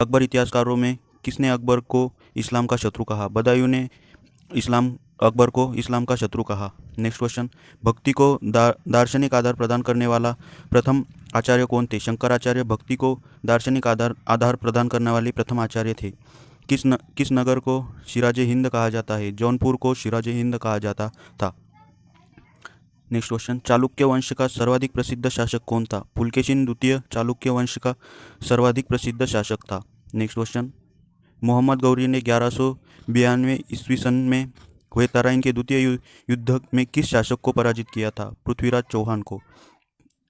अकबर इतिहासकारों में किसने अकबर को इस्लाम का शत्रु कहा? बदायूं ने अकबर को इस्लाम का शत्रु कहा। नेक्स्ट क्वेश्चन, भक्ति को दार्शनिक आधार प्रदान करने वाला प्रथम आचार्य कौन थे? शंकराचार्य भक्ति को दार्शनिक आधार प्रदान करने वाले प्रथम आचार्य थे। किस नगर को सिराज हिंद कहा जाता है? जौनपुर को सिराज हिंद कहा जाता था। नेक्स्ट क्वेश्चन, चालुक्य वंश का सर्वाधिक प्रसिद्ध शासक कौन था? पुलकेशिन द्वितीय चालुक्य वंश का सर्वाधिक प्रसिद्ध शासक था। नेक्स्ट क्वेश्चन, मोहम्मद गौरी ने 1192 ईस्वी सन में हुए तराइन के द्वितीय युद्ध में किस शासक को पराजित किया था? पृथ्वीराज चौहान को।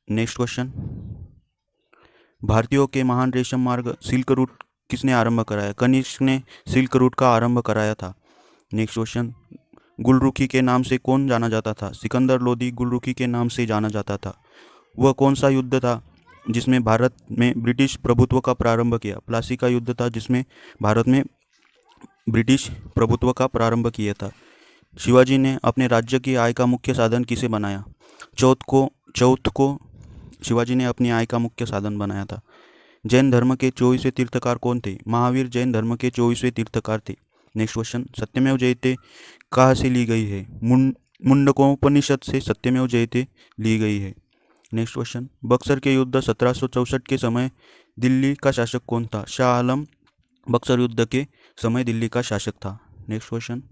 नेक्स्ट क्वेश्चन, भारतीयों के महान रेशम मार्ग सिल्क रूट किसने आरंभ कराया? कनिष्क ने सिल्क रूट का आरंभ कराया था। नेक्स्ट क्वेश्चन, गुलरुखी के नाम से कौन जाना जाता था? सिकंदर लोदी गुलरुखी के नाम से जाना जाता था। वह कौन सा युद्ध था जिसमें भारत में ब्रिटिश प्रभुत्व का प्रारंभ किया? प्लासी का युद्ध था जिसमें भारत में ब्रिटिश प्रभुत्व का प्रारंभ किया था। शिवाजी ने अपने राज्य की आय का मुख्य साधन किसे बनाया? चौथ को शिवाजी ने अपनी आय का मुख्य साधन बनाया था। जैन धर्म के 24वें तीर्थकार कौन थे? महावीर जैन धर्म के 24वें तीर्थकार थे। नेक्स्ट क्वेश्चन, सत्यमेव जयते कहाँ से ली गई है? मुंडकोपनिषद से सत्यमेव जयते ली गई है। नेक्स्ट क्वेश्चन, बक्सर के युद्ध 1764 के समय दिल्ली का शासक कौन था? शाह आलम बक्सर युद्ध के समय दिल्ली का शासक था। नेक्स्ट क्वेश्चन,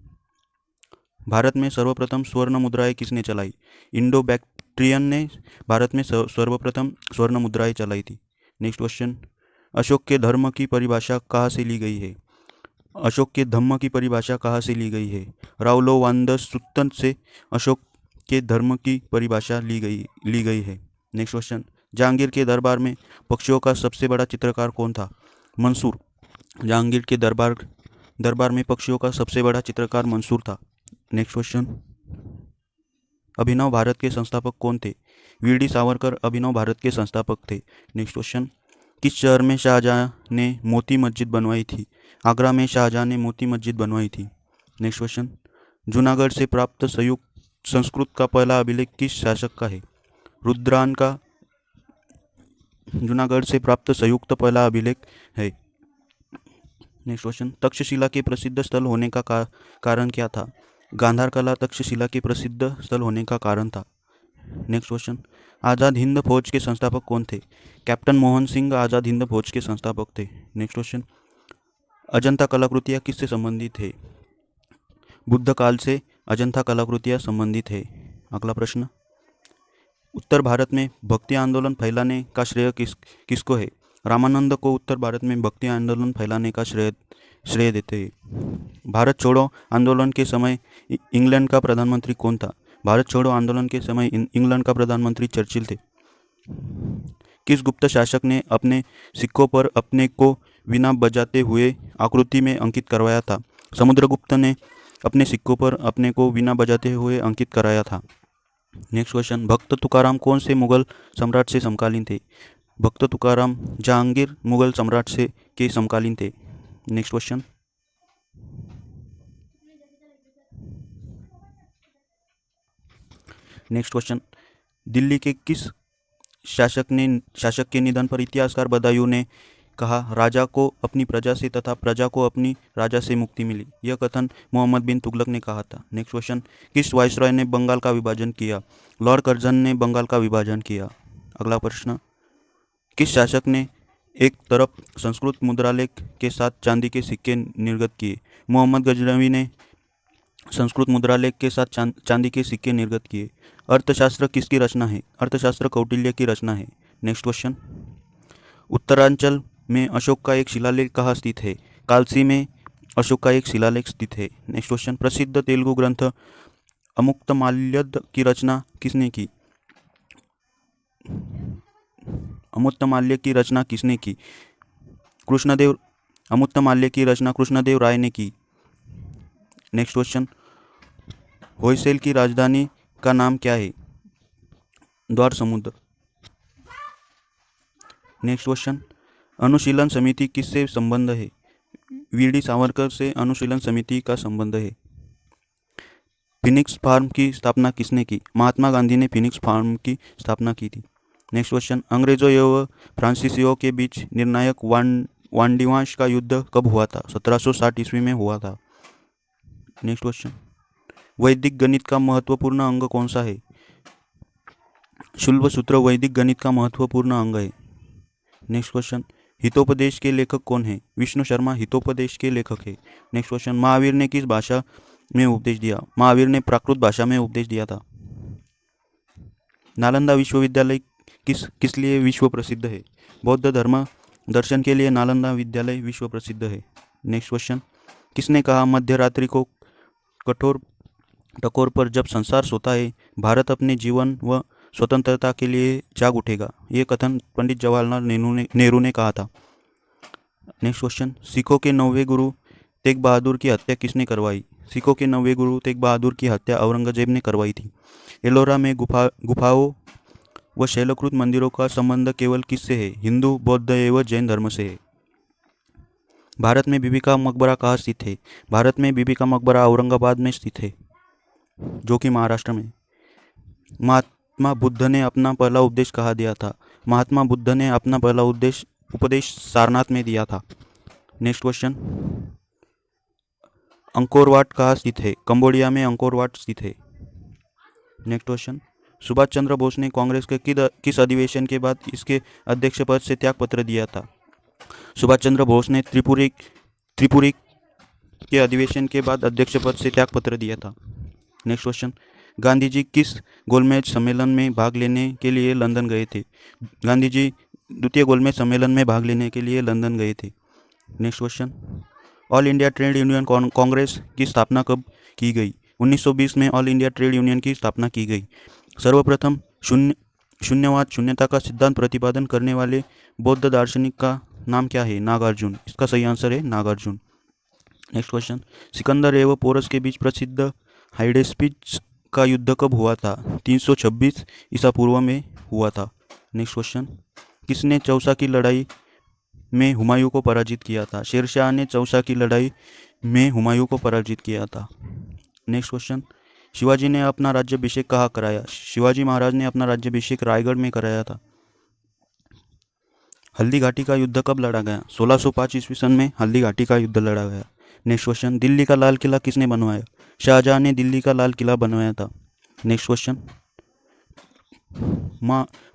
भारत में सर्वप्रथम स्वर्ण मुद्राएं किसने चलाई? इंडो बैक्ट्रियन ने भारत में सर्वप्रथम स्वर्ण मुद्राएं चलाई थी। नेक्स्ट क्वेश्चन, अशोक के धर्म की परिभाषा कहाँ से ली गई है? अशोक के धम्म की परिभाषा कहाँ से ली गई है? राउलो वांद सुत्तन से अशोक के धर्म की परिभाषा ली गई है। नेक्स्ट क्वेश्चन, जहांगीर के दरबार में पक्षियों का सबसे बड़ा चित्रकार कौन था? मंसूर। जहांगीर के दरबार में पक्षियों का सबसे बड़ा चित्रकार मंसूर था। नेक्स्ट क्वेश्चन, अभिनव भारत के संस्थापक कौन थे? वीडी सावरकर अभिनव भारत के संस्थापक थे। नेक्स्ट क्वेश्चन, किस शहर में शाहजहां ने मोती मस्जिद बनवाई थी? आगरा में शाहजहां ने मोती मस्जिद बनवाई थी। नेक्स्ट क्वेश्चन, जूनागढ़ से प्राप्त संयुक्त संस्कृत का पहला अभिलेख किस शासक का है? रुद्रान का जूनागढ़ से प्राप्त संयुक्त पहला अभिलेख है। नेक्स्ट क्वेश्चन, तक्षशिला के प्रसिद्ध स्थल होने का कारण क्या था? गांधार कला तक्षशिला के प्रसिद्ध स्थल होने का कारण था। नेक्स्ट क्वेश्चन, आज़ाद हिंद फौज के संस्थापक कौन थे? कैप्टन मोहन सिंह आज़ाद हिंद फौज के संस्थापक थे। नेक्स्ट क्वेश्चन, अजंता कलाकृतियाँ किससे संबंधित है? बुद्ध काल से अजंता कलाकृतियाँ संबंधित है। अगला प्रश्न, उत्तर भारत में भक्ति आंदोलन फैलाने का श्रेय किसको है? रामानंद को उत्तर भारत में भक्ति आंदोलन फैलाने का श्रेय देते हैं। भारत छोड़ो आंदोलन के समय इंग्लैंड का प्रधानमंत्री कौन था? भारत छोड़ो आंदोलन के समय इंग्लैंड का प्रधानमंत्री चर्चिल थे। किस गुप्त शासक ने अपने सिक्कों पर अपने को वीणा बजाते हुए आकृति में अंकित करवाया था? समुद्रगुप्त ने अपने सिक्कों पर अपने को वीणा बजाते हुए अंकित कराया था। नेक्स्ट क्वेश्चन, भक्त तुकाराम कौन से मुगल सम्राट से समकालीन थे? भक्त तुकाराम जहांगीर मुगल सम्राट के समकालीन थे। नेक्स्ट क्वेश्चन, दिल्ली के किस शासक के निधन पर इतिहासकार बदायूं ने कहा, राजा को अपनी प्रजा से तथा प्रजा को अपनी राजा से मुक्ति मिली? यह कथन मोहम्मद बिन तुगलक ने कहा था। नेक्स्ट क्वेश्चन, किस वायसरॉय ने बंगाल का विभाजन किया? लॉर्ड कर्जन ने बंगाल का विभाजन किया। अगला प्रश्न, किस शासक ने एक तरफ संस्कृत मुद्रालेख के साथ चांदी के सिक्के निर्गत किए? मोहम्मद गजनवी ने संस्कृत मुद्रालेख के साथ चांदी के सिक्के निर्गत किए। अर्थशास्त्र किसकी रचना है? अर्थशास्त्र कौटिल्य की रचना है। नेक्स्ट क्वेश्चन, उत्तरांचल में अशोक का एक शिलालेख कहाँ स्थित है? कालसी में अशोक का एक शिलालेख स्थित है। नेक्स्ट क्वेश्चन, प्रसिद्ध तेलुगु ग्रंथ अमुक्तमाल्यद की रचना किसने की? अमुक्तमाल्य की रचना किसने की? अमुक्तमाल्य की रचना कृष्णदेव राय ने की। नेक्स्ट क्वेश्चन, होयसेल की राजधानी का नाम क्या है? द्वार समुद्र। नेक्स्ट क्वेश्चन, अनुशीलन समिति किससे संबंध है? वीडी सावरकर से अनुशीलन समिति का संबंध है। फिनिक्स फार्म की स्थापना किसने की? महात्मा गांधी ने फिनिक्स फार्म की स्थापना की थी। नेक्स्ट क्वेश्चन, अंग्रेजों एवं फ्रांसीसियों के बीच निर्णायक वांडिवाश का युद्ध कब हुआ था? 1760 ईस्वी में हुआ था। नेक्स्ट क्वेश्चन, वैदिक गणित का महत्वपूर्ण अंग कौन सा है? शुल्ब सूत्र वैदिक गणित का महत्वपूर्ण अंग है। नेक्स्ट क्वेश्चन, हितोपदेश के लेखक कौन है? विष्णु शर्मा हितोपदेश के लेखक है। नेक्स्ट क्वेश्चन, महावीर ने किस भाषा में उपदेश दिया? महावीर ने प्राकृत भाषा में उपदेश दिया था। नालंदा विश्वविद्यालय किस लिए विश्व प्रसिद्ध है? बौद्ध धर्म दर्शन के लिए नालंदा विद्यालय विश्व प्रसिद्ध है। नेक्स्ट क्वेश्चन, किसने कहा मध्य रात्रि को कठोर टकोर पर जब संसार सोता है भारत अपने जीवन व स्वतंत्रता के लिए जाग उठेगा? ये कथन पंडित जवाहरलाल नेहरू ने कहा था। नेक्स्ट क्वेश्चन, सिखों के 9वें गुरु तेग बहादुर की हत्या किसने करवाई? सिखों के 9वें गुरु तेग बहादुर की हत्या औरंगजेब ने करवाई थी। एलोरा में गुफाओं व शैलकृत मंदिरों का संबंध केवल किससे है? हिंदू, बौद्ध एवं जैन धर्म से है। भारत में बीबी का मकबरा कहाँ स्थित है? भारत में बीबी का मकबरा औरंगाबाद में स्थित है, जो कि महाराष्ट्र में। महात्मा बुद्ध ने अपना पहला उपदेश कहाँ दिया था? महात्मा बुद्ध ने अपना पहला उपदेश सारनाथ में दिया था। नेक्स्ट क्वेश्चन, अंकोर वाट कहाँ स्थित है? कंबोडिया में अंकोर वाट स्थित है। नेक्स्ट क्वेश्चन, सुभाष चंद्र बोस ने कांग्रेस के किस अधिवेशन के बाद इसके अध्यक्ष पद से त्यागपत्र दिया था? सुभाष चंद्र बोस ने त्रिपुरी के अधिवेशन के बाद अध्यक्ष पद से त्यागपत्र दिया था। नेक्स्ट क्वेश्चन, गांधी जी किस गोलमेज सम्मेलन में भाग लेने के लिए लंदन गए थे? गांधी जी द्वितीय गोलमेज सम्मेलन में भाग लेने के लिए लंदन गए थे। Next question, all India trade union Congress की स्थापना कब की गई? 1920 में ऑल इंडिया ट्रेड यूनियन की स्थापना की गई। सर्वप्रथम शून्यवाद शून्यता का सिद्धांत प्रतिपादन करने वाले बौद्ध दार्शनिक का नाम क्या है? नागार्जुन। इसका सही आंसर है नागार्जुन। नेक्स्ट क्वेश्चन, सिकंदर एवं पोरस के बीच प्रसिद्ध हाइडेस्पिच का युद्ध कब हुआ था? 326 ईसा पूर्व में हुआ था। नेक्स्ट क्वेश्चन, किसने चौसा की लड़ाई में हुमायूं को पराजित किया था? शेरशाह ने चौसा की लड़ाई में हुमायूं को पराजित किया था। नेक्स्ट क्वेश्चन, शिवाजी ने अपना राज्याभिषेक कहाँ कराया? शिवाजी महाराज ने अपना राज्याभिषेक रायगढ़ में कराया था। हल्दी घाटी का युद्ध कब लड़ा गया? 1605 ईस्वी सन में हल्दी घाटी का युद्ध लड़ा गया। नेक्स्ट क्वेश्चन, दिल्ली का लाल किला किसने बनवाया? शाहजहां ने दिल्ली का लाल किला बनवाया था। नेक्स्ट क्वेश्चन,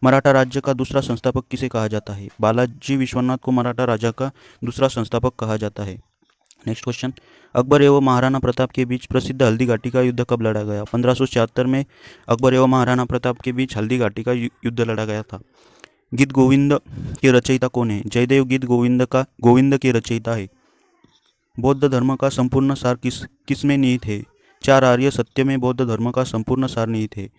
मराठा राज्य का दूसरा संस्थापक किसे कहा जाता है? बालाजी विश्वनाथ को मराठा राज्य का दूसरा संस्थापक कहा जाता है। नेक्स्ट क्वेश्चन, अकबर एवं महाराणा प्रताप के बीच प्रसिद्ध हल्दी घाटी का युद्ध कब लड़ा गया? 1576 में अकबर एवं महाराणा प्रताप के बीच हल्दी घाटी का युद्ध लड़ा गया था। गीत गोविंद के रचयिता कौन है? जयदेव गीत गोविंद के रचयिता है। बौद्ध धर्म का संपूर्ण सार किस में निहित है? 4 आर्य सत्य में बौद्ध धर्म का संपूर्ण सार निहित है।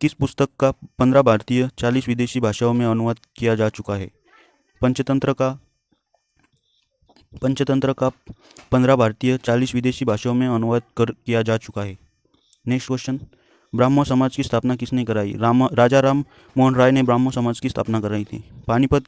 किस पुस्तक का 15 भारतीय 40 विदेशी भाषाओं में अनुवाद किया जा चुका है? पंचतंत्र का 15 भारतीय 40 विदेशी भाषाओं में अनुवाद किया जा चुका है। नेक्स्ट क्वेश्चन, ब्राह्मो समाज की स्थापना किसने कराई? राजा राम मोहन राय ने ब्राह्मो समाज की स्थापना कराई थी। पानीपत